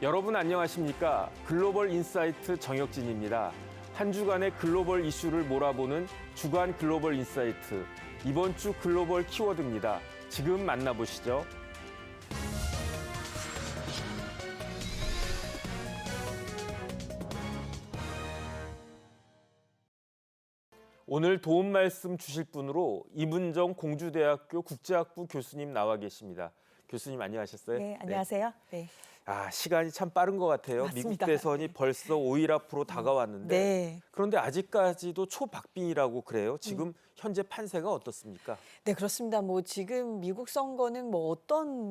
여러분 안녕하십니까? 글로벌 인사이트 정혁진입니다. 한 주간의 글로벌 이슈를 몰아보는 주간 글로벌 인사이트. 이번 주 글로벌 키워드입니다. 지금 만나보시죠. 오늘 도움 말씀 주실 분으로 이문정 공주대학교 국제학부 교수님 나와 계십니다. 교수님 안녕하셨어요? 네, 안녕하세요. 네. 시간이 참 빠른 것 같아요. 맞습니다. 미국 대선이 벌써 5일 앞으로 다가왔는데 네. 그런데 아직까지도 초박빙이라고 그래요. 지금 현재 판세가 어떻습니까? 네, 그렇습니다. 지금 미국 선거는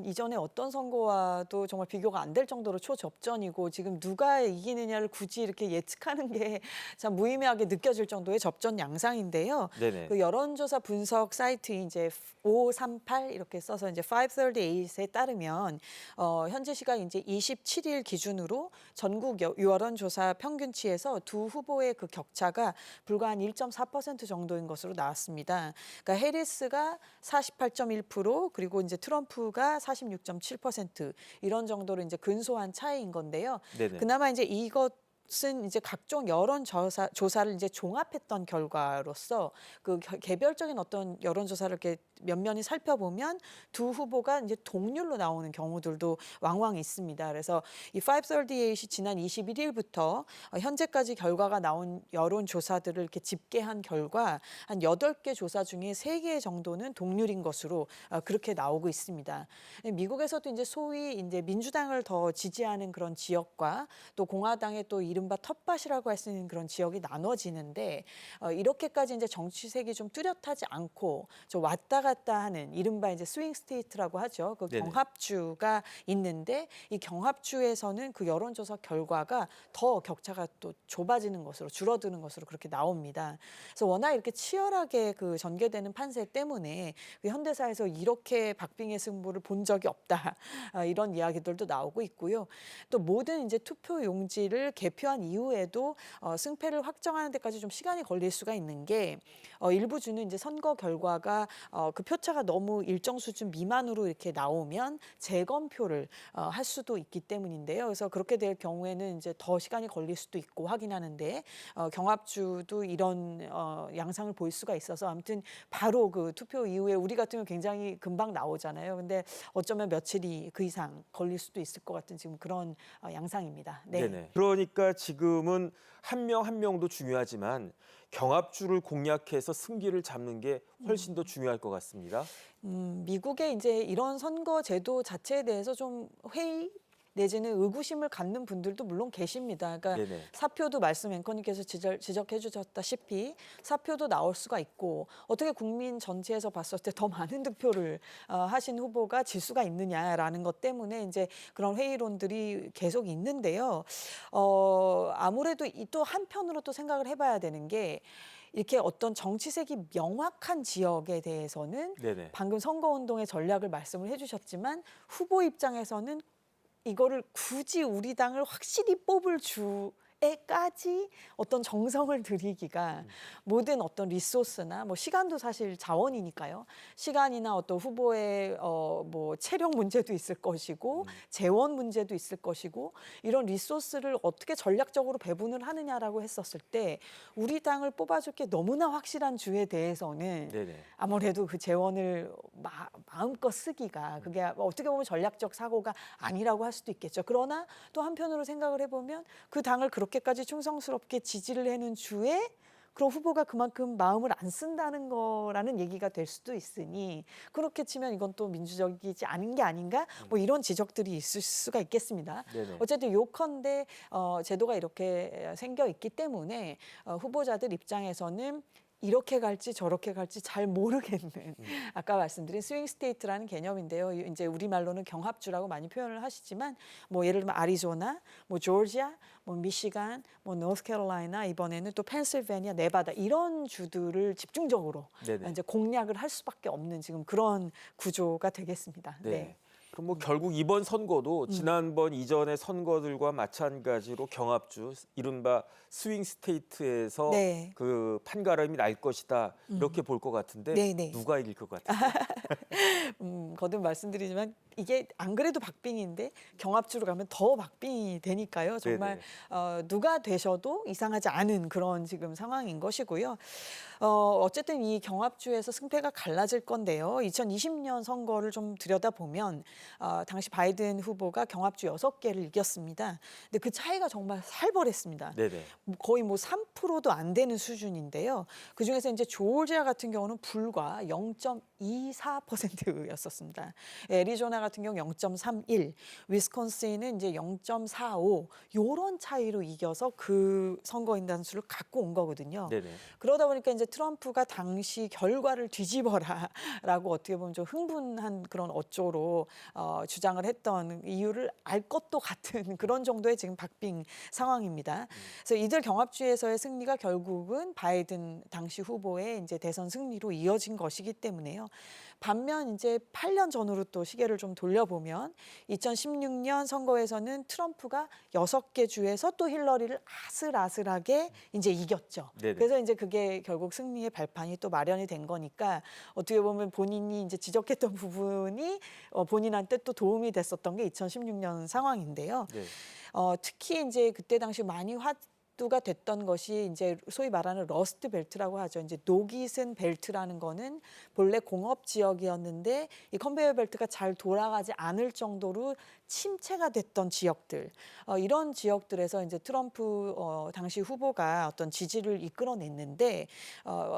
이전에 어떤 선거와도 정말 비교가 안 될 정도로 초접전이고 지금 누가 이기느냐를 굳이 이렇게 예측하는 게 참 무의미하게 느껴질 정도의 접전 양상인데요. 네네. 그 여론조사 분석 사이트 이제 538 이렇게 써서 이제 538에 따르면 현재 시각 이제 27일 기준으로 전국 여론조사 평균치에서 두 후보의 그 격차가 불과 한 1.4% 정도인 것으로 나왔습니다. 그러니까 해리스가 48.1% 그리고 이제 트럼프가 46.7% 이런 정도로 이제 근소한 차이인 건데요. 네네. 그나마 이제 이것은 이제 각종 여론조사를 이제 종합했던 결과로서 그 개별적인 어떤 여론조사를 이렇게 면면히 살펴보면 두 후보가 이제 동률로 나오는 경우들도 왕왕 있습니다. 그래서 이 538이 지난 21일부터 현재까지 결과가 나온 여론조사들을 이렇게 집계한 결과 한 8개 조사 중에 3개 정도는 동률인 것으로 그렇게 나오고 있습니다. 미국에서도 이제 소위 이제 민주당을 더 지지하는 그런 지역과 또 공화당의 또 이른바 텃밭이라고 할 수 있는 그런 지역이 나눠지는데 이렇게까지 이제 정치색이 좀 뚜렷하지 않고 왔다 갔다 하는 이른바 이제 스윙 스테이트라고 하죠. 그 네네. 경합주가 있는데 이 경합주에서는 그 여론조사 결과가 더 격차가 또 좁아지는 것으로 줄어드는 것으로 그렇게 나옵니다. 그래서 워낙 이렇게 치열하게 그 전개되는 판세 때문에 그 현대사에서 이렇게 박빙의 승부를 본 적이 없다. 이런 이야기들도 나오고 있고요. 또 모든 이제 투표 용지를 개표한 이후에도 승패를 확정하는 데까지 좀 시간이 걸릴 수가 있는 게 일부 주는 이제 선거 결과가 그 표차가 너무 일정 수준 미만으로 이렇게 나오면 재검표를 할 수도 있기 때문인데요. 그래서 그렇게 될 경우에는 이제 더 시간이 걸릴 수도 있고 확인하는데 경합주도 이런 양상을 볼 수가 있어서 아무튼 바로 그 투표 이후에 우리 같으면 굉장히 금방 나오잖아요. 근데 어쩌면 며칠이 그 이상 걸릴 수도 있을 것 같은 지금 그런 양상입니다. 네. 네네. 그러니까 지금은 한 명 한 명도 중요하지만 경합주를 공략해서 승기를 잡는 게 훨씬 더 중요할 것 같습니다. 미국의 이제 이런 선거 제도 자체에 대해서 좀 회의 내지는 의구심을 갖는 분들도 물론 계십니다. 그러니까 네네. 사표도 말씀 앵커님께서 지적해 주셨다시피 사표도 나올 수가 있고 어떻게 국민 전체에서 봤을 때 더 많은 득표를 하신 후보가 질 수가 있느냐라는 것 때문에 이제 그런 회의론들이 계속 있는데요. 아무래도 또 한편으로 또 생각을 해봐야 되는 게 이렇게 어떤 정치색이 명확한 지역에 대해서는 네네. 방금 선거운동의 전략을 말씀을 해주셨지만 후보 입장에서는 이거를 굳이 우리 당을 확실히 뽑을 주에까지 어떤 정성을 들이기가 모든 어떤 리소스나 시간도 사실 자원이니까요. 시간이나 어떤 후보의 체력 문제도 있을 것이고 재원 문제도 있을 것이고 이런 리소스를 어떻게 전략적으로 배분을 하느냐라고 했었을 때 우리 당을 뽑아줄 게 너무나 확실한 주에 대해서는 네네. 아무래도 그 재원을 마음껏 쓰기가 그게 어떻게 보면 전략적 사고가 아니라고 할 수도 있겠죠. 그러나 또 한편으로 생각을 해보면 그 당을 그렇게까지 충성스럽게 지지를 해는 주에 그럼 후보가 그만큼 마음을 안 쓴다는 거라는 얘기가 될 수도 있으니 그렇게 치면 이건 또 민주적이지 않은 게 아닌가? 이런 지적들이 있을 수가 있겠습니다. 네네. 어쨌든 요컨대 제도가 이렇게 생겨 있기 때문에 후보자들 입장에서는 이렇게 갈지 저렇게 갈지 잘 모르겠는 아까 말씀드린 스윙 스테이트라는 개념인데요. 이제 우리말로는 경합주라고 많이 표현을 하시지만 예를 들면 아리조나, 조지아, 미시간, 노스캐롤라이나 이번에는 또 펜실베니아, 네바다 이런 주들을 집중적으로 네네. 이제 공략을 할 수밖에 없는 지금 그런 구조가 되겠습니다. 네. 네. 그럼 결국 이번 선거도 지난번 이전의 선거들과 마찬가지로 경합주, 이른바 스윙 스테이트에서 네. 그 판가름이 날 것이다 이렇게 볼 것 같은데 네, 네. 누가 이길 것 같아요? 거듭 말씀드리지만 이게 안 그래도 박빙인데 경합주로 가면 더 박빙이 되니까요. 정말 누가 되셔도 이상하지 않은 그런 지금 상황인 것이고요. 어쨌든 이 경합주에서 승패가 갈라질 건데요. 2020년 선거를 좀 들여다보면 당시 바이든 후보가 경합주 6개를 이겼습니다. 근데 그 차이가 정말 살벌했습니다. 네네. 거의 뭐 3%도 안 되는 수준인데요. 그중에서 이제 조지아 같은 경우는 불과 0.24%였었습니다. 애리조나 같은 경우 0.31, 위스콘신은 이제 0.45 요런 차이로 이겨서 그 선거인 단수를 갖고 온 거거든요. 네네. 그러다 보니까 이제 트럼프가 당시 결과를 뒤집어라라고 어떻게 보면 좀 흥분한 그런 어조로 주장을 했던 이유를 알 것도 같은 그런 정도의 지금 박빙 상황입니다. 그래서 이들 경합주에서의 승리가 결국은 바이든 당시 후보의 이제 대선 승리로 이어진 것이기 때문에요. 반면 이제 8년 전으로 또 시계를 좀 돌려보면 2016년 선거에서는 트럼프가 6개 주에서 또 힐러리를 아슬아슬하게 이제 이겼죠. 네네. 그래서 이제 그게 결국 승리의 발판이 또 마련이 된 거니까 어떻게 보면 본인이 이제 지적했던 부분이 본인한테 또 도움이 됐었던 게 2016년 상황인데요. 네. 특히 이제 그때 당시 많이 화두가 됐던 것이 이제 소위 말하는 러스트 벨트라고 하죠. 이제 녹이 쓴 벨트라는 거는 본래 공업 지역이었는데 이 컨베이어 벨트가 잘 돌아가지 않을 정도로 침체가 됐던 지역들, 이런 지역들에서 이제 트럼프 당시 후보가 어떤 지지를 이끌어냈는데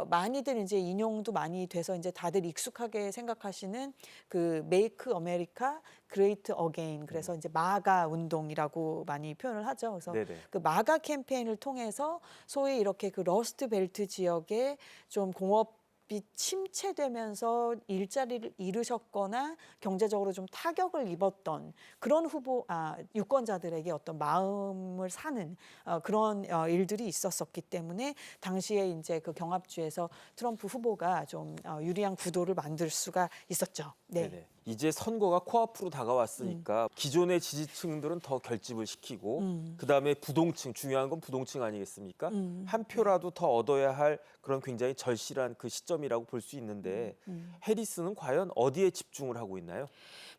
많이들 이제 인용도 많이 돼서 이제 다들 익숙하게 생각하시는 그 메이크 아메리카 그레이트 어게인, 그래서 이제 마가 운동이라고 많이 표현을 하죠. 그래서 네네. 그 마가 캠페인을 통해서 소위 이렇게 그 러스트 벨트 지역에 좀 공업이 침체되면서 일자리를 잃으셨거나 경제적으로 좀 타격을 입었던 그런 유권자들에게 어떤 마음을 사는 그런 일들이 있었었기 때문에 당시에 이제 그 경합주에서 트럼프 후보가 좀 유리한 구도를 만들 수가 있었죠. 네. 네네. 이제 선거가 코앞으로 다가왔으니까 기존의 지지층들은 더 결집을 시키고 그다음에 부동층, 중요한 건 부동층 아니겠습니까? 한 표라도 더 얻어야 할 그런 굉장히 절실한 그 시점이라고 볼 수 있는데 해리스는 과연 어디에 집중을 하고 있나요?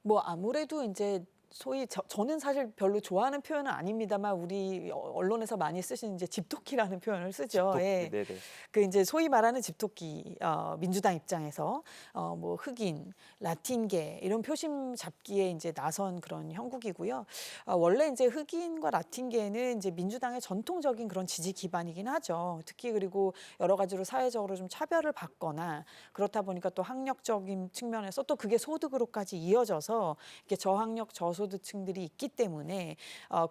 뭐 아무래도 이제 소위 저는 사실 별로 좋아하는 표현은 아닙니다만 우리 언론에서 많이 쓰시는 이제 집토끼라는 표현을 쓰죠. 집토끼, 예. 네네. 그 이제 소위 말하는 집토끼, 민주당 입장에서 뭐 흑인, 라틴계 이런 표심 잡기에 이제 나선 그런 형국이고요. 원래 이제 흑인과 라틴계는 이제 민주당의 전통적인 그런 지지 기반이긴 하죠. 특히 그리고 여러 가지로 사회적으로 좀 차별을 받거나 그렇다 보니까 또 학력적인 측면에서 또 그게 소득으로까지 이어져서 이렇게 저학력 저소득층들이 있기 때문에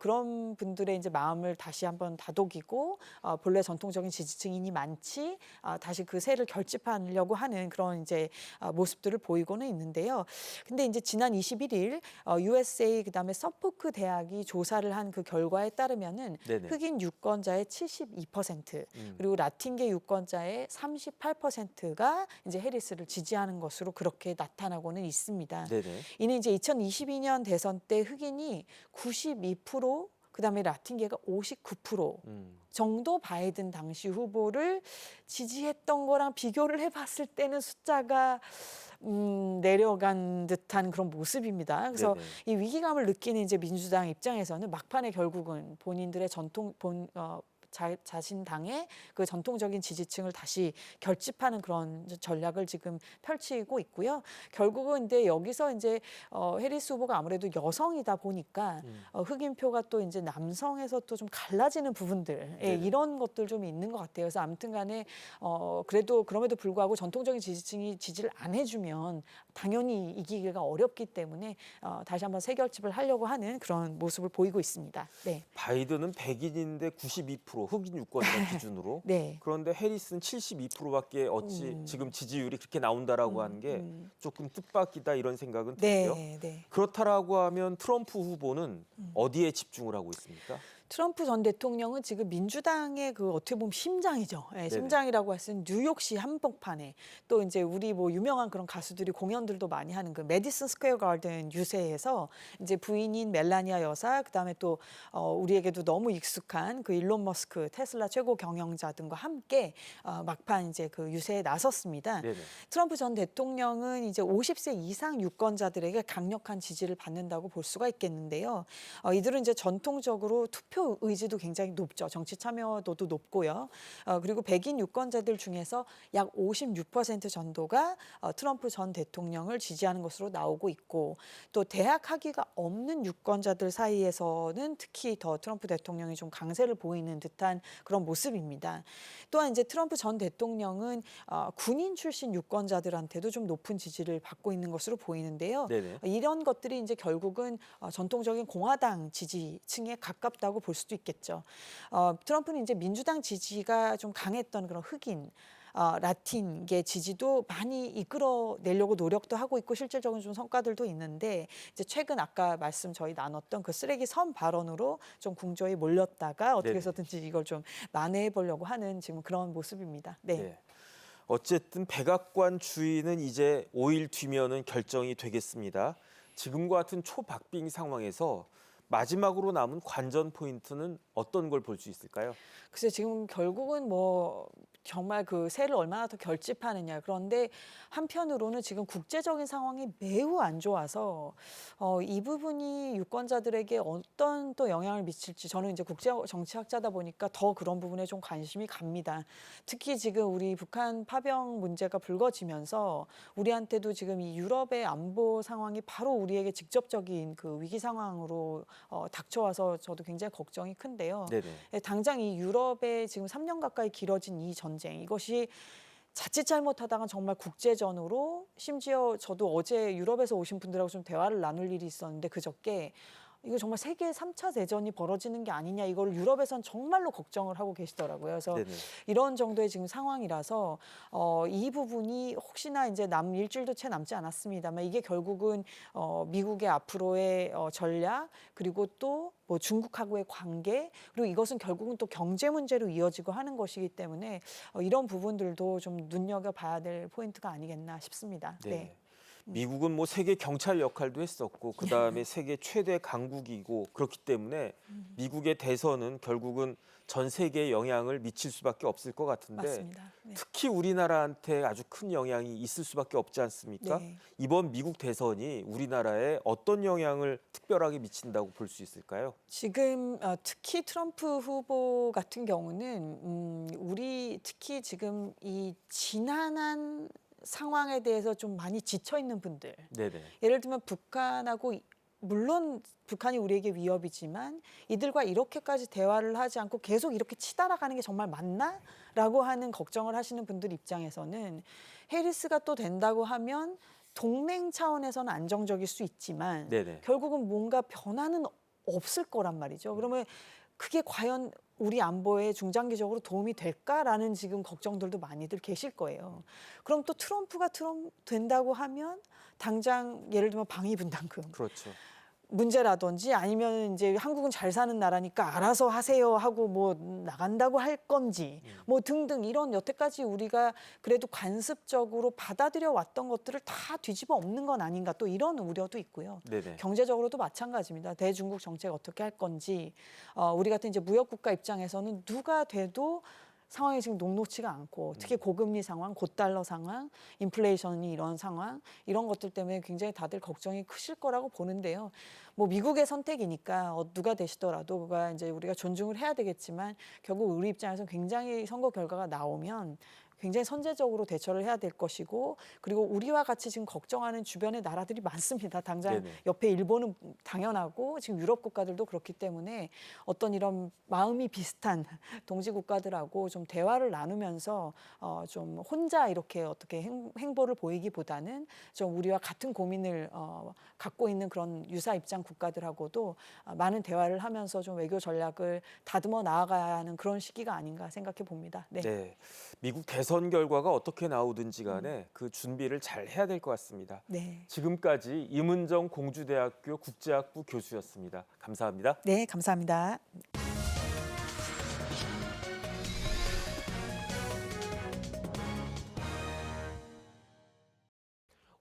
그런 분들의 이제 마음을 다시 한번 다독이고 본래 전통적인 지지층인이 많지 다시 그 세를 결집하려고 하는 그런 이제 모습들을 보이고는 있는데요. 근데 이제 지난 21일 USA 그다음에 서포크 대학이 조사를 한 그 결과에 따르면은 네네. 흑인 유권자의 72% 그리고 라틴계 유권자의 38%가 이제 해리스를 지지하는 것으로 그렇게 나타나고는 있습니다. 네네. 이는 이제 2022년 대선 때 흑인이 92%, 그다음에 라틴계가 59% 정도 바이든 당시 후보를 지지했던 거랑 비교를 해봤을 때는 숫자가 내려간 듯한 그런 모습입니다. 그래서 네네. 이 위기감을 느끼는 이제 민주당 입장에서는 막판에 결국은 본인들의 자신 당의 그 전통적인 지지층을 다시 결집하는 그런 전략을 지금 펼치고 있고요. 결국은 근데 여기서 이제 해리스 후보가 아무래도 여성이다 보니까 흑인표가 또 이제 남성에서 또 좀 갈라지는 부분들, 이런 것들 좀 있는 것 같아요. 그래서 아무튼간에 그래도 그럼에도 불구하고 전통적인 지지층이 지지를 안 해주면 당연히 이기기가 어렵기 때문에 다시 한번 새결집을 하려고 하는 그런 모습을 보이고 있습니다. 네. 바이든은 백인인데 92% 흑인 유권자 기준으로. 네. 그런데 해리스는 72%밖에 어찌 지금 지지율이 그렇게 나온다라고 하는 게 조금 뜻밖이다 이런 생각은 들고요. 네. 네. 그렇다라고 하면 트럼프 후보는 어디에 집중을 하고 있습니까? 트럼프 전 대통령은 지금 민주당의 그 어떻게 보면 심장이죠. 예, 심장이라고 할 수 있는 뉴욕시 한복판에 또 이제 우리 뭐 유명한 그런 가수들이 공연들도 많이 하는 그 메디슨 스퀘어 가든 유세에서 이제 부인인 멜라니아 여사, 그다음에 또 우리에게도 너무 익숙한 그 일론 머스크 테슬라 최고 경영자 등과 함께 막판 이제 그 유세에 나섰습니다. 네네. 트럼프 전 대통령은 이제 50세 이상 유권자들에게 강력한 지지를 받는다고 볼 수가 있겠는데요. 이들은 이제 전통적으로 투표 의지도 굉장히 높죠. 정치 참여도도 높고요. 그리고 백인 유권자들 중에서 약 56% 정도가 트럼프 전 대통령을 지지하는 것으로 나오고 있고, 또 대학 학위가 없는 유권자들 사이에서는 특히 더 트럼프 대통령이 좀 강세를 보이는 듯한 그런 모습입니다. 또한 이제 트럼프 전 대통령은 군인 출신 유권자들한테도 좀 높은 지지를 받고 있는 것으로 보이는데요. 네네. 이런 것들이 이제 결국은 전통적인 공화당 지지층에 가깝다고 볼 수도 있겠죠. 트럼프는 이제 민주당 지지가 좀 강했던 그런 흑인, 라틴계 지지도 많이 이끌어내려고 노력도 하고 있고 실질적인 좀 성과들도 있는데, 이제 최근 아까 말씀 저희 나눴던 그 쓰레기 섬 발언으로 좀 궁저에 몰렸다가 어떻게 네네. 해서든지 이걸 좀 만회해 보려고 하는 지금 그런 모습입니다. 네. 네. 어쨌든 백악관 주인은 이제 5일 뒤면은 결정이 되겠습니다. 지금과 같은 초박빙 상황에서 마지막으로 남은 관전 포인트는 어떤 걸 볼 수 있을까요? 글쎄 지금 결국은 뭐 정말 그 세를 얼마나 더 결집하느냐. 그런데 한편으로는 지금 국제적인 상황이 매우 안 좋아서 이 부분이 유권자들에게 어떤 또 영향을 미칠지, 저는 이제 국제 정치학자다 보니까 더 그런 부분에 좀 관심이 갑니다. 특히 지금 우리 북한 파병 문제가 불거지면서 우리한테도 지금 이 유럽의 안보 상황이 바로 우리에게 직접적인 그 위기 상황으로 닥쳐와서 저도 굉장히 걱정이 큰데요. 네네. 당장 이 유럽에 지금 3년 가까이 길어진 이 전쟁, 이것이 자칫 잘못하다가 정말 국제전으로, 심지어 저도 어제 유럽에서 오신 분들하고 좀 대화를 나눌 일이 있었는데 그저께 이거 정말 세계 3차 대전이 벌어지는 게 아니냐, 이걸 유럽에선 정말로 걱정을 하고 계시더라고요. 그래서 네네. 이런 정도의 지금 상황이라서 이 부분이 혹시나 이제 일주일도 채 남지 않았습니다만 이게 결국은 미국의 앞으로의 전략, 그리고 또 뭐 중국하고의 관계, 그리고 이것은 결국은 또 경제 문제로 이어지고 하는 것이기 때문에 이런 부분들도 좀 눈여겨봐야 될 포인트가 아니겠나 싶습니다. 네. 네. 미국은 뭐 세계 경찰 역할도 했었고 그다음에 세계 최대 강국이고 그렇기 때문에 미국의 대선은 결국은 전 세계에 영향을 미칠 수밖에 없을 것 같은데 맞습니다. 네. 특히 우리나라한테 아주 큰 영향이 있을 수밖에 없지 않습니까? 네. 이번 미국 대선이 우리나라에 어떤 영향을 특별하게 미친다고 볼 수 있을까요? 지금 특히 트럼프 후보 같은 경우는 우리 특히 지금 이 지난한 상황에 대해서 좀 많이 지쳐 있는 분들, 네네. 예를 들면 북한하고 물론 북한이 우리에게 위협이지만 이들과 이렇게까지 대화를 하지 않고 계속 이렇게 치달아가는 게 정말 맞나? 라고 하는 걱정을 하시는 분들 입장에서는 해리스가 또 된다고 하면 동맹 차원에서는 안정적일 수 있지만 네네. 결국은 뭔가 변화는 없을 거란 말이죠. 그러면 그게 과연 우리 안보에 중장기적으로 도움이 될까라는 지금 걱정들도 많이들 계실 거예요. 그럼 또 트럼프가 된다고 하면 당장 예를 들면 방위분담금 그렇죠. 문제라든지, 아니면 이제 한국은 잘 사는 나라니까 알아서 하세요 하고 뭐 나간다고 할 건지 뭐 등등, 이런 여태까지 우리가 그래도 관습적으로 받아들여 왔던 것들을 다 뒤집어 엎는 건 아닌가, 또 이런 우려도 있고요. 네네. 경제적으로도 마찬가지입니다. 대중국 정책 어떻게 할 건지, 우리 같은 이제 무역국가 입장에서는 누가 돼도 상황이 지금 녹록치가 않고, 특히 고금리 상황, 고달러 상황, 인플레이션이 이런 상황, 이런 것들 때문에 굉장히 다들 걱정이 크실 거라고 보는데요. 뭐 미국의 선택이니까 누가 되시더라도 그가 이제 우리가 존중을 해야 되겠지만, 결국 우리 입장에서 굉장히 선거 결과가 나오면 굉장히 선제적으로 대처를 해야 될 것이고, 그리고 우리와 같이 지금 걱정하는 주변의 나라들이 많습니다. 당장 네네. 옆에 일본은 당연하고 지금 유럽 국가들도 그렇기 때문에 어떤 이런 마음이 비슷한 동지 국가들하고 좀 대화를 나누면서 좀 혼자 이렇게 어떻게 행보를 보이기보다는 좀 우리와 같은 고민을 갖고 있는 그런 유사 입장 국가들하고도 많은 대화를 하면서 좀 외교 전략을 다듬어 나아가야 하는 그런 시기가 아닌가 생각해 봅니다. 네. 네. 미국 대선 결과가 어떻게 나오든지 간에 그 준비를 잘 해야 될 것 같습니다. 네. 지금까지 임은정 공주대학교 국제학부 교수였습니다. 감사합니다. 네, 감사합니다.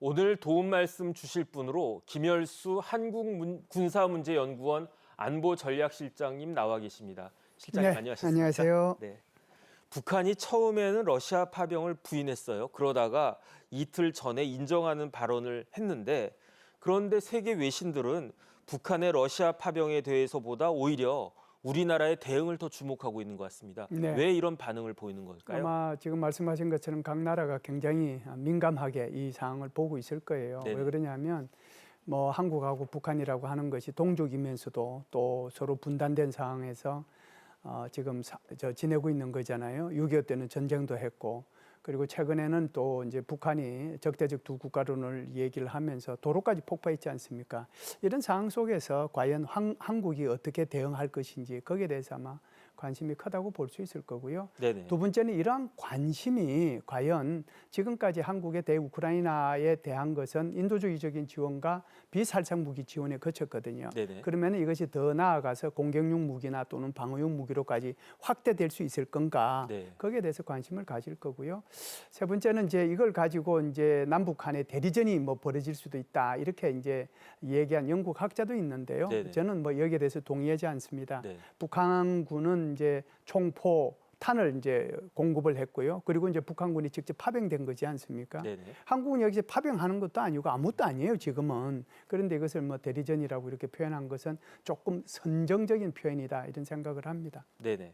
오늘 도움 말씀 주실 분으로 김열수 한국군사문제연구원 안보전략실장님 나와 계십니다. 실장님 네, 안녕하십니까? 안녕하세요. 네. 북한이 처음에는 러시아 파병을 부인했어요. 그러다가 이틀 전에 인정하는 발언을 했는데 그런데 세계 외신들은 북한의 러시아 파병에 대해서보다 오히려 우리나라의 대응을 더 주목하고 있는 것 같습니다. 네. 왜 이런 반응을 보이는 걸까요? 아마 지금 말씀하신 것처럼 각 나라가 굉장히 민감하게 이 상황을 보고 있을 거예요. 네네. 왜 그러냐면 뭐 한국하고 북한이라고 하는 것이 동족이면서도 또 서로 분단된 상황에서 지금 지내고 있는 거잖아요. 6.25 때는 전쟁도 했고 그리고 최근에는 또 이제 북한이 적대적 두 국가론을 얘기를 하면서 도로까지 폭파했지 않습니까? 이런 상황 속에서 과연 한국이 어떻게 대응할 것인지 거기에 대해서 아마 관심이 크다고 볼 수 있을 거고요. 네네. 두 번째는 이러한 관심이 과연 지금까지 한국의 대우크라이나에 대한 것은 인도주의적인 지원과 비살상 무기 지원에 그쳤거든요. 네네. 그러면 이것이 더 나아가서 공격용 무기나 또는 방어용 무기로까지 확대될 수 있을 건가? 네. 거기에 대해서 관심을 가질 거고요. 세 번째는 이제 이걸 가지고 이제 남북 간의 대리전이 뭐 벌어질 수도 있다. 이렇게 이제 얘기한 영국 학자도 있는데요. 네네. 저는 뭐 여기에 대해서 동의하지 않습니다. 네. 북한군은 이제 총포 탄을 이제 공급을 했고요. 그리고 이제 북한군이 직접 파병된 거지 않습니까? 네네. 한국은 여기서 파병하는 것도 아니고 아무것도 아니에요, 지금은. 그런데 이것을 뭐 대리전이라고 이렇게 표현한 것은 조금 선정적인 표현이다 이런 생각을 합니다. 네네.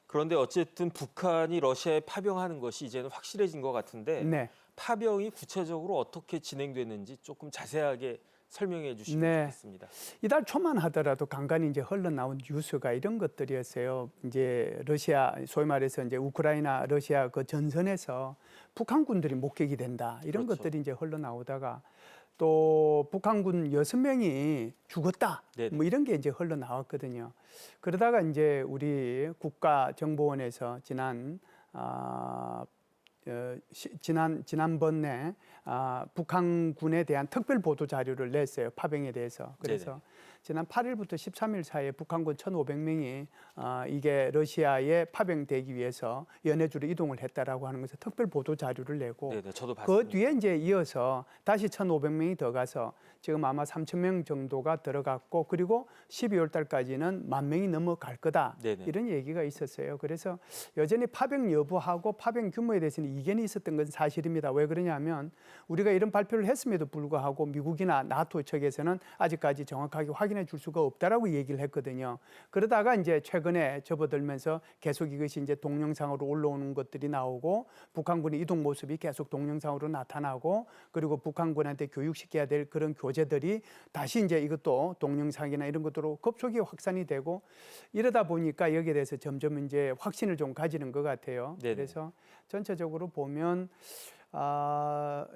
그런데 어쨌든 북한이 러시아에 파병하는 것이 이제는 확실해진 것 같은데 네. 파병이 구체적으로 어떻게 진행됐는지 조금 자세하게 설명해 주시면 네. 좋겠습니다. 이달 초만 하더라도 간간히 이제 흘러나온 뉴스가 이런 것들이었어요. 이제 러시아 소위 말해서 이제 우크라이나 러시아 그 전선에서 북한군들이 목격이 된다 이런 그렇죠. 것들이 이제 흘러나오다가 또 북한군 6명이 죽었다 네네. 뭐 이런 게 이제 흘러나왔거든요. 그러다가 이제 우리 국가정보원에서 지난번에 북한군에 대한 특별 보도 자료를 냈어요. 파병에 대해서. 그래서 네네. 지난 8일부터 13일 사이에 북한군 1,500명이 이게 러시아에 파병되기 위해서 연해주로 이동을 했다라고 하는 것을 특별 보도 자료를 내고 네네. 저도 그 봤습니다. 뒤에 이제 이어서 다시 1,500명이 더 가서 지금 아마 3,000명 정도가 들어갔고 그리고 12월 달까지는 10,000명이 넘어갈 거다. 네네. 이런 얘기가 있었어요. 그래서 여전히 파병 여부하고 파병 규모에 대해서는 이견이 있었던 건 사실입니다. 왜 그러냐면 우리가 이런 발표를 했음에도 불구하고 미국이나 나토 측에서는 아직까지 정확하게 확인해 줄 수가 없다라고 얘기를 했거든요. 그러다가 이제 최근에 접어들면서 계속 이것이 이제 동영상으로 올라오는 것들이 나오고 북한군의 이동 모습이 계속 동영상으로 나타나고 그리고 북한군한테 교육시켜야 될 그런 교재들이 다시 이제 이것도 동영상이나 이런 것들로 급속히 확산이 되고 이러다 보니까 여기에 대해서 점점 이제 확신을 좀 가지는 것 같아요. 네네. 그래서 전체적으로 보면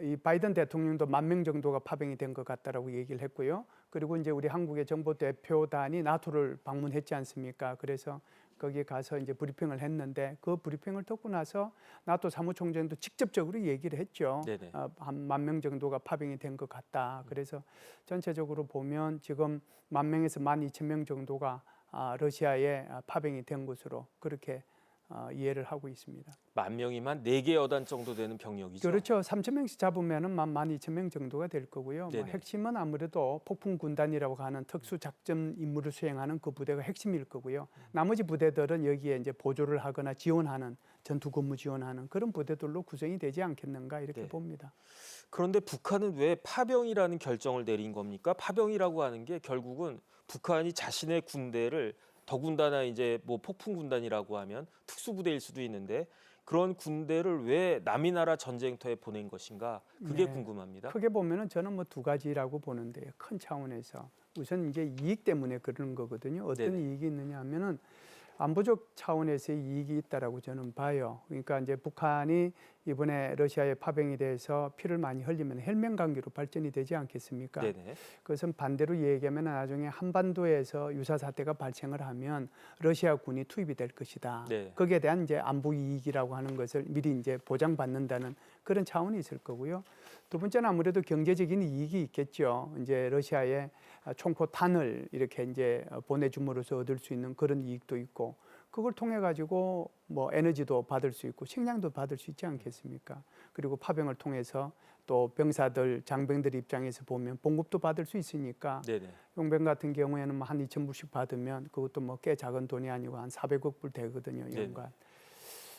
이 바이든 대통령도 10,000명 정도가 파병이 된 것 같다라고 얘기를 했고요. 그리고 이제 우리 한국의 정보 대표단이 나토를 방문했지 않습니까? 그래서 거기에 가서 이제 브리핑을 했는데 그 브리핑을 듣고 나서 나토 사무총장도 직접적으로 얘기를 했죠. 네네. 한 10,000명 정도가 파병이 된 것 같다. 그래서 전체적으로 보면 지금 10,000명에서 12,000명 정도가 러시아에 파병이 된 것으로 그렇게 이해를 하고 있습니다. 10,000명이면 4개 여단 정도 되는 병력이죠. 그렇죠. 3,000명씩 잡으면은 12,000명 정도가 될 거고요. 뭐 네네. 핵심은 아무래도 폭풍 군단이라고 하는 특수 작전 임무를 수행하는 그 부대가 핵심일 거고요. 나머지 부대들은 여기에 이제 보조를 하거나 지원하는 전투 근무 지원하는 그런 부대들로 구성이 되지 않겠는가 이렇게 네. 봅니다. 그런데 북한은 왜 파병이라는 결정을 내린 겁니까? 파병이라고 하는 게 결국은 북한이 자신의 군대를 더군다나 이제 뭐 폭풍 군단이라고 하면 특수부대일 수도 있는데 그런 군대를 왜 남이 나라 전쟁터에 보낸 것인가? 그게 네. 궁금합니다. 크게 보면은 저는 뭐 두 가지라고 보는데요. 큰 차원에서 우선 이제 이익 때문에 그러는 거거든요. 어떤 네네. 이익이 있느냐 하면은 안보적 차원에서의 이익이 있다라고 저는 봐요. 그러니까 이제 북한이 이번에 러시아의 파병에 대해서 피를 많이 흘리면 혈맹 관계로 발전이 되지 않겠습니까? 네네. 그것은 반대로 얘기하면 나중에 한반도에서 유사 사태가 발생을 하면 러시아 군이 투입이 될 것이다. 네. 거기에 대한 이제 안보 이익이라고 하는 것을 미리 이제 보장받는다는 그런 차원이 있을 거고요. 두 번째는 아무래도 경제적인 이익이 있겠죠. 이제 러시아에 총포탄을 이렇게 이제 보내줌으로써 얻을 수 있는 그런 이익도 있고 그걸 통해 가지고 뭐 에너지도 받을 수 있고 식량도 받을 수 있지 않겠습니까? 그리고 파병을 통해서 또 병사들, 장병들 입장에서 보면 봉급도 받을 수 있으니까 네네. 용병 같은 경우에는 뭐 한 2,000불씩 받으면 그것도 뭐 꽤 작은 돈이 아니고 한 400억 불 되거든요, 연간.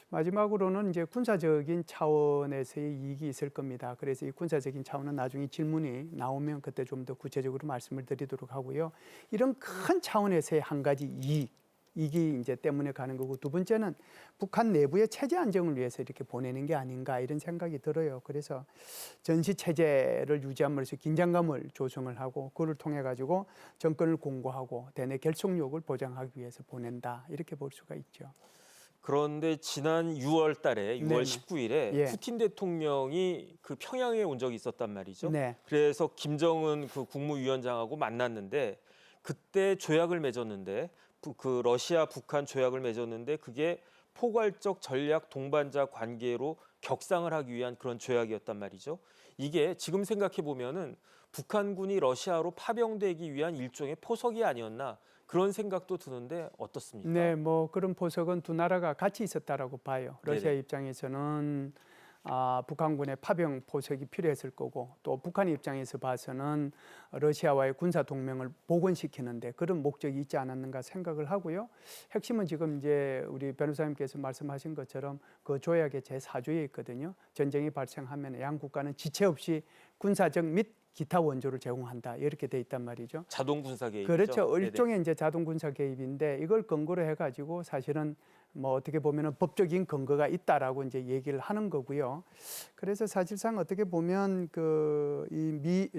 마지막으로는 이제 군사적인 차원에서의 이익이 있을 겁니다. 그래서 이 군사적인 차원은 나중에 질문이 나오면 그때 좀 더 구체적으로 말씀을 드리도록 하고요. 이런 큰 차원에서의 한 가지 이익이 이제 때문에 가는 거고, 두 번째는 북한 내부의 체제 안정을 위해서 이렇게 보내는 게 아닌가 이런 생각이 들어요. 그래서 전시 체제를 유지함으로써 긴장감을 조성을 하고 그걸 통해 가지고 정권을 공고하고 대내 결속력을 보장하기 위해서 보낸다 이렇게 볼 수가 있죠. 그런데 지난 6월 달에 6월 네네. 19일에 예. 푸틴 대통령이 그 평양에 온 적이 있었단 말이죠. 네. 그래서 김정은 그 국무위원장하고 만났는데 그때 조약을 맺었는데 그 러시아 북한 조약을 맺었는데 그게 포괄적 전략 동반자 관계로 격상을 하기 위한 그런 조약이었단 말이죠. 이게 지금 생각해 보면은 북한군이 러시아로 파병되기 위한 일종의 포석이 아니었나 그런 생각도 드는데 어떻습니까? 네, 뭐 그런 포석은 두 나라가 같이 있었다라고 봐요. 러시아 네네. 입장에서는 북한군의 파병 포석이 필요했을 거고, 또 북한 입장에서 봐서는 러시아와의 군사 동맹을 복원시키는데 그런 목적이 있지 않았는가 생각을 하고요. 핵심은 지금 이제 우리 변호사님께서 말씀하신 것처럼 그 조약의 제4조에 있거든요. 전쟁이 발생하면 양 국가는 지체 없이 군사적 및 기타 원조를 제공한다 이렇게 돼 있단 말이죠. 자동 군사 개입이죠. 그렇죠. 네네. 일종의 이제 자동 군사 개입인데 이걸 근거로 해가지고 사실은 뭐 어떻게 보면은 법적인 근거가 있다라고 이제 얘기를 하는 거고요. 그래서 사실상 어떻게 보면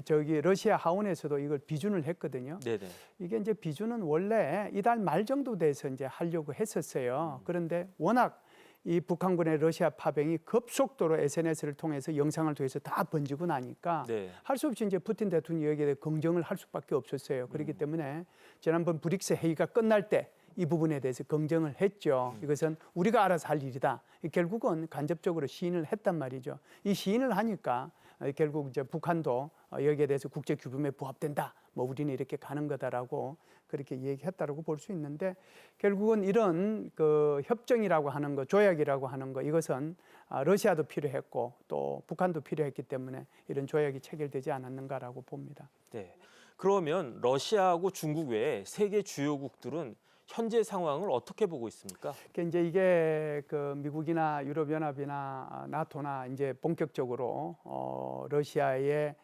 저기 러시아 하원에서도 이걸 비준을 했거든요. 네네. 이게 이제 비준은 원래 이달 말 정도 돼서 이제 하려고 했었어요. 그런데 워낙 이 북한군의 러시아 파병이 급속도로 SNS를 통해서 영상을 통해서 다 번지고 나니까 네. 할 수 없이 이제 푸틴 대통령이 여기에 대해 긍정을 할 수밖에 없었어요. 그렇기 때문에 지난번 브릭스 회의가 끝날 때 이 부분에 대해서 긍정을 했죠. 이것은 우리가 알아서 할 일이다. 결국은 간접적으로 시인을 했단 말이죠. 이 시인을 하니까 결국 이제 북한도 여기에 대해서 국제 규범에 부합된다. 뭐 우리는 이렇게 가는 거다라고 그렇게 얘기했다라고 볼 수 있는데, 결국은 이런 그 협정이라고 하는 거, 조약이라고 하는 거, 이것은 러시아도 필요했고 또 북한도 필요했기 때문에 이런 조약이 체결되지 않았는가라고 봅니다. 네. 그러면 러시아하고 중국 외에 세계 주요국들은 현재 상황을 어떻게 보고 있습니까? 그러니까 이제 이게 그 미국이나 유럽연합이나 나토나 이제 본격적으로 러시아의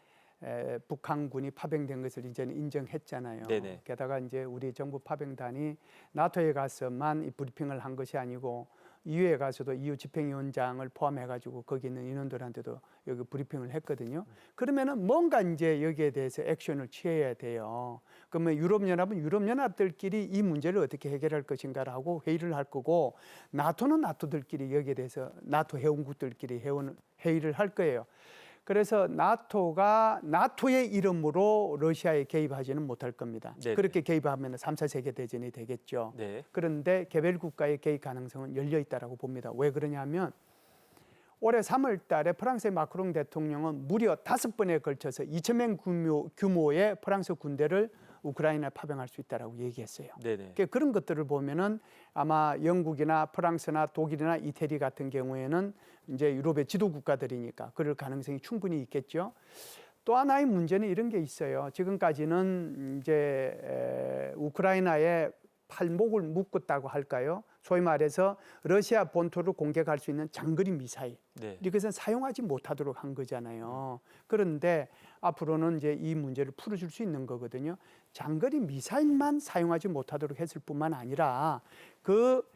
북한군이 파병된 것을 이제는 인정했잖아요. 네네. 게다가 이제 우리 정부 파병단이 나토에 가서만 이 브리핑을 한 것이 아니고 EU에 가서도 EU 집행위원장을 포함해가지고 거기 있는 인원들한테도 여기 브리핑을 했거든요. 그러면은 뭔가 이제 여기에 대해서 액션을 취해야 돼요. 그러면 유럽연합은 유럽연합들끼리 이 문제를 어떻게 해결할 것인가라고 회의를 할 거고, 나토는 나토들끼리 여기에 대해서 나토 회원국들끼리 회의를 할 거예요. 그래서 나토가 나토의 이름으로 러시아에 개입하지는 못할 겁니다. 네네. 그렇게 개입하면 3차 세계대전이 되겠죠. 네. 그런데 개별 국가의 개입 가능성은 열려 있다고 봅니다. 왜 그러냐면 올해 3월 달에 프랑스의 마크롱 대통령은 무려 5번에 걸쳐서 2,000명 규모의 프랑스 군대를 우크라이나에 파병할 수 있다라고 얘기했어요. 네네. 그러니까 그런 것들을 보면은 아마 영국이나 프랑스나 독일이나 이태리 같은 경우에는 이제 유럽의 지도 국가들이니까 그럴 가능성이 충분히 있겠죠. 또 하나의 문제는 이런 게 있어요. 지금까지는 이제 우크라이나의 팔목을 묶었다고 할까요? 소위 말해서 러시아 본토를 공격할 수 있는 장거리 미사일. 네. 이것은 사용하지 못하도록 한 거잖아요. 그런데 앞으로는 이제 이 문제를 풀어줄 수 있는 거거든요. 장거리 미사일만 사용하지 못하도록 했을 뿐만 아니라 그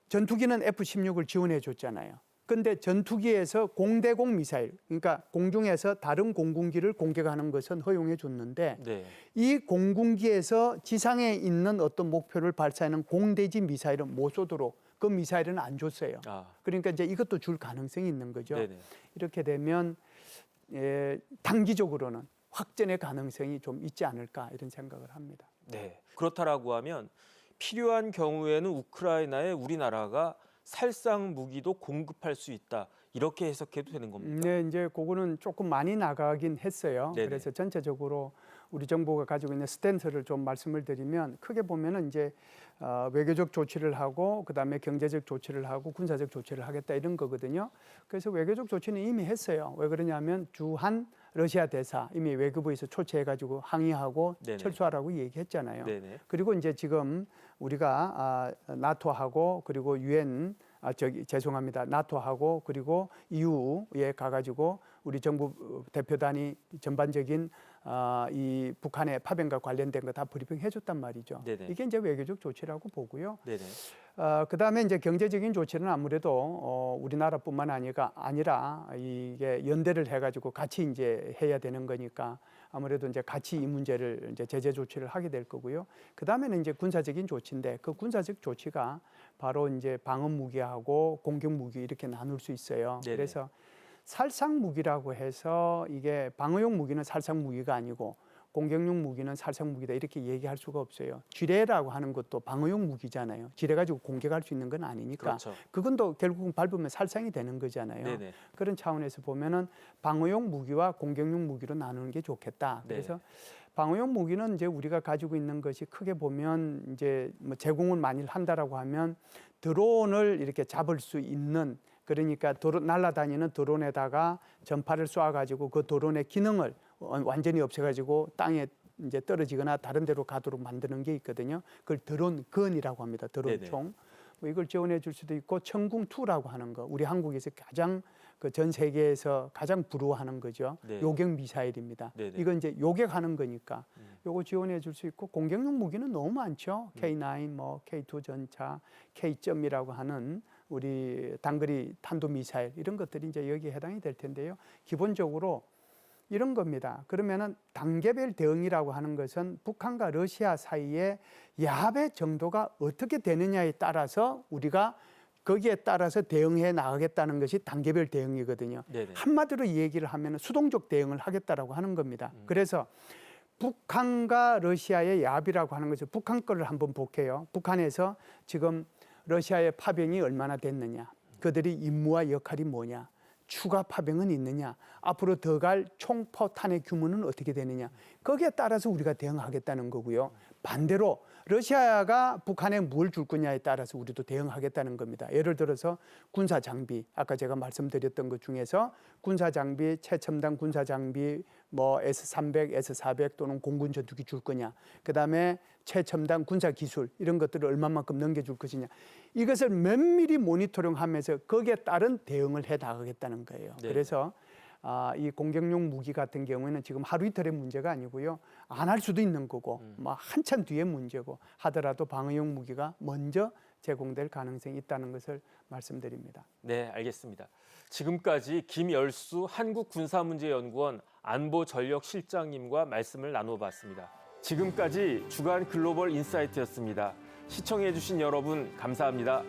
전투기는 F-16을 지원해 줬잖아요. 근데 전투기에서 공대공 미사일, 그러니까 공중에서 다른 공군기를 공격하는 것은 허용해 줬는데 네. 이 공군기에서 지상에 있는 어떤 목표를 발사하는 공대지 미사일은 못 쏘도록 그 미사일은 안 줬어요. 그러니까 이제 이것도 줄 가능성이 있는 거죠. 네네. 이렇게 되면 단기적으로는 확전의 가능성이 좀 있지 않을까 이런 생각을 합니다. 네. 그렇다라고 하면 필요한 경우에는 우크라이나에 우리나라가 살상 무기도 공급할 수 있다. 이렇게 해석해도 되는 겁니까? 네, 이제 그거는 조금 많이 나가긴 했어요. 네네. 그래서 전체적으로 우리 정부가 가지고 있는 스탠스를 좀 말씀을 드리면 크게 보면은 이제 외교적 조치를 하고 그다음에 경제적 조치를 하고 군사적 조치를 하겠다 이런 거거든요. 그래서 외교적 조치는 이미 했어요. 왜 그러냐면 주한 러시아 대사 이미 외교부에서 초치해가지고 항의하고 네네. 철수하라고 얘기했잖아요. 네네. 그리고 이제 지금 우리가 나토하고 그리고 유엔 죄송합니다. 나토하고 그리고 EU에 가가지고 우리 정부 대표단이 전반적인 이 북한의 파병과 관련된 거 다 브리핑 해줬단 말이죠. 네네. 이게 이제 외교적 조치라고 보고요. 네네. 그다음에 이제 경제적인 조치는 아무래도 우리나라뿐만 아니라 이게 연대를 해가지고 같이 이제 해야 되는 거니까 아무래도 이제 같이 이 문제를 이제 제재 조치를 하게 될 거고요. 그다음에는 이제 군사적인 조치인데 그 군사적 조치가 바로 이제 방어 무기하고 공격 무기 이렇게 나눌 수 있어요. 네네. 그래서 살상 무기라고 해서 이게 방어용 무기는 살상 무기가 아니고 공격용 무기는 살상 무기다 이렇게 얘기할 수가 없어요. 지뢰라고 하는 것도 방어용 무기잖아요. 지뢰 가지고 공격할 수 있는 건 아니니까. 그렇죠. 그건 또 결국은 밟으면 살상이 되는 거잖아요. 네네. 그런 차원에서 보면은 방어용 무기와 공격용 무기로 나누는 게 좋겠다. 그래서 방어용 무기는 이제 우리가 가지고 있는 것이 크게 보면 이제 뭐 제공을 만일 한다라고 하면 드론을 이렇게 잡을 수 있는 그러니까 날아다니는 드론에다가 전파를 쏴가지고 그 드론의 기능을 완전히 없애가지고 땅에 이제 떨어지거나 다른 데로 가도록 만드는 게 있거든요. 그걸 드론건이라고 합니다. 드론총. 뭐 이걸 지원해 줄 수도 있고 천궁2라고 하는 거. 우리 한국에서 가장 그 전 세계에서 가장 부러워하는 거죠. 네. 요격 미사일입니다. 네네. 이건 이제 요격하는 거니까 요거 지원해 줄 수 있고 공격용 무기는 너무 많죠. K9, 뭐 K2 전차, K점이라고 하는 우리 단거리 탄도 미사일 이런 것들이 이제 여기에 해당이 될 텐데요. 기본적으로 이런 겁니다. 그러면은 단계별 대응이라고 하는 것은 북한과 러시아 사이의 야합의 정도가 어떻게 되느냐에 따라서 우리가 거기에 따라서 대응해 나가겠다는 것이 단계별 대응이거든요. 네네. 한마디로 얘기를 하면 수동적 대응을 하겠다라고 하는 겁니다. 그래서 북한과 러시아의 야합이라고 하는 것을 북한 거를 한번 볼게요. 북한에서 지금 러시아의 파병이 얼마나 됐느냐, 그들이 임무와 역할이 뭐냐, 추가 파병은 있느냐, 앞으로 더 갈 총포탄의 규모는 어떻게 되느냐, 거기에 따라서 우리가 대응하겠다는 거고요. 반대로 러시아가 북한에 뭘 줄 거냐에 따라서 우리도 대응하겠다는 겁니다. 예를 들어서 군사 장비, 아까 제가 말씀드렸던 것 중에서 군사 장비, 최첨단 군사 장비, 뭐 S300, S400 또는 공군 전투기 줄 거냐, 그다음에 최첨단 군사 기술 이런 것들을 얼마만큼 넘겨줄 것이냐, 이것을 면밀히 모니터링하면서 거기에 따른 대응을 해 나가겠다는 거예요. 네. 그래서 이 공격용 무기 같은 경우에는 지금 하루 이틀의 문제가 아니고요. 안 할 수도 있는 거고 뭐 한참 뒤의 문제고 하더라도 방어용 무기가 먼저 제공될 가능성이 있다는 것을 말씀드립니다. 네, 알겠습니다. 지금까지 김열수 한국군사문제연구원 안보전력실장님과 말씀을 나눠봤습니다. 지금까지 주간 글로벌 인사이트였습니다. 시청해주신 여러분 감사합니다.